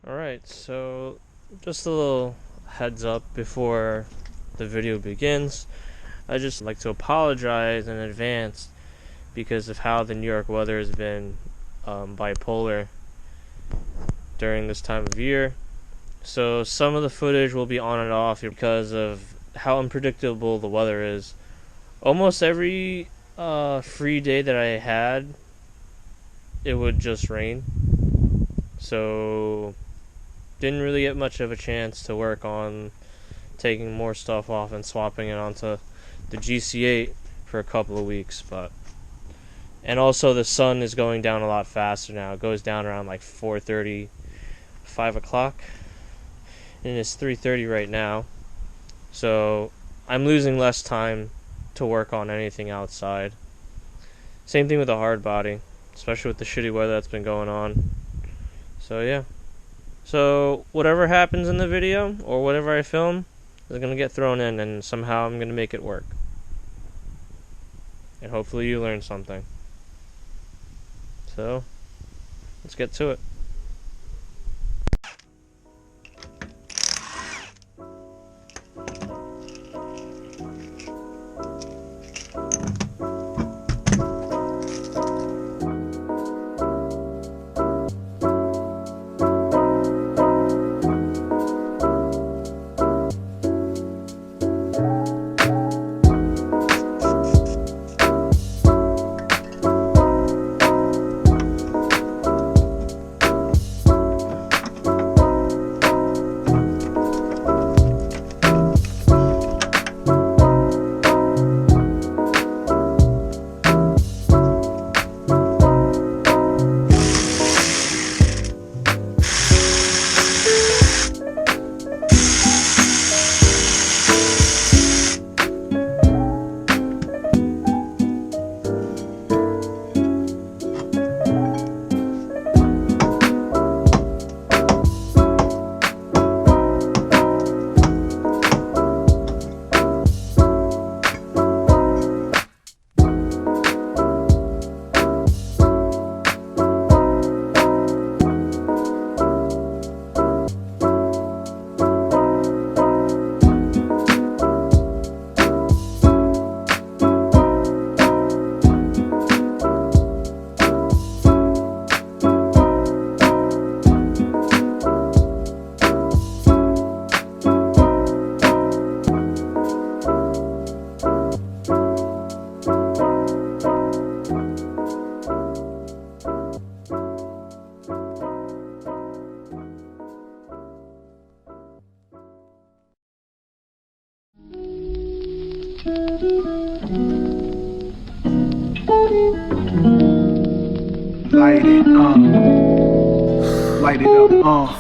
Alright, so just a little heads up before the video begins. I just like to apologize in advance because of how the New York weather has been bipolar during this time of year. So some of the footage will be on and off because of how unpredictable the weather is. Almost every free day that I had, it would just rain. So didn't really get much of a chance to work on taking more stuff off and swapping it onto the GC8 for a couple of weeks. And also the sun is going down a lot faster now. It goes down around like 4:30, 5 o'clock, and it's 3:30 right now. So I'm losing less time to work on anything outside. Same thing with the hard body, especially with the shitty weather that's been going on. So yeah. So whatever happens in the video or whatever I film is going to get thrown in, and somehow I'm going to make it work. And hopefully you learn something. So let's get to it. Light it up, light it up,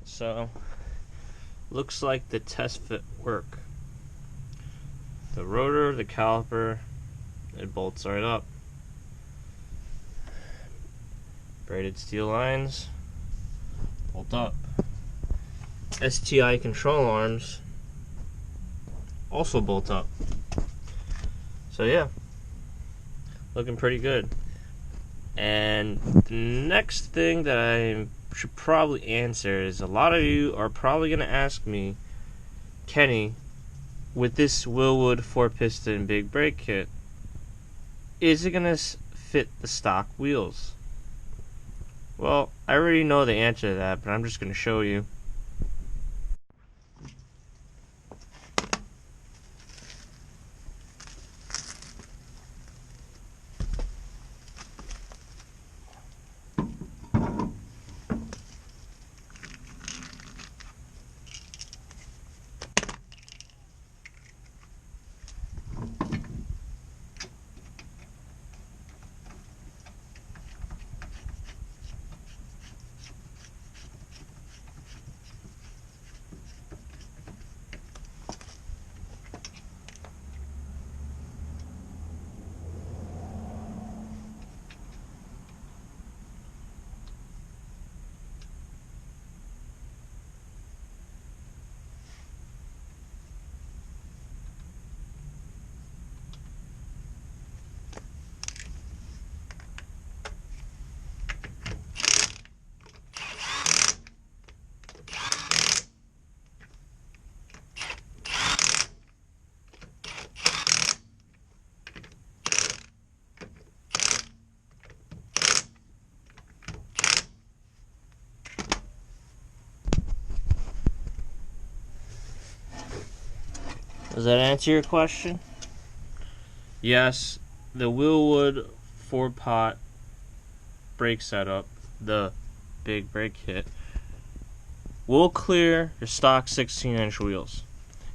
So, looks like the test fit work. The rotor, the caliper, it bolts right up. Braided steel lines, bolt up. STI control arms also bolt up. So yeah, looking pretty good. And the next thing that I should probably answer is, a lot of you are probably going to ask me, Kenny, with this Willwood 4-piston big brake kit, is it going to fit the stock wheels? Well, I already know the answer to that, but I'm just going to show you. Does that answer your question? Yes, the Willwood 4-pot brake setup, the big brake kit, will clear your stock 16-inch wheels.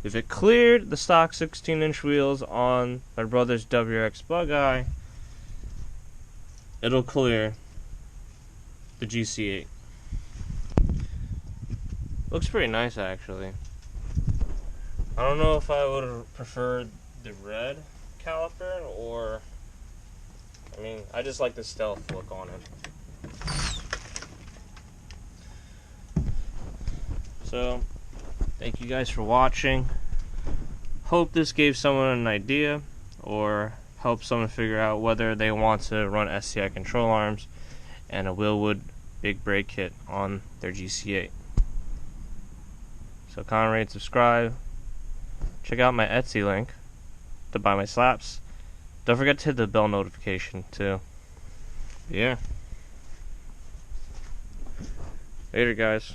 If it cleared the stock 16-inch wheels on my brother's WRX Bug Eye, it'll clear the GC8. Looks pretty nice, actually. I don't know if I would have preferred the red caliper, or, I mean, I just like the stealth look on it. So, thank you guys for watching. Hope this gave someone an idea, or help someone figure out whether they want to run STI control arms and a Willwood big brake kit on their GC8. So comment, rate, subscribe. Check out my Etsy link to buy my slaps. Don't forget to hit the bell notification too. Yeah. Later, guys.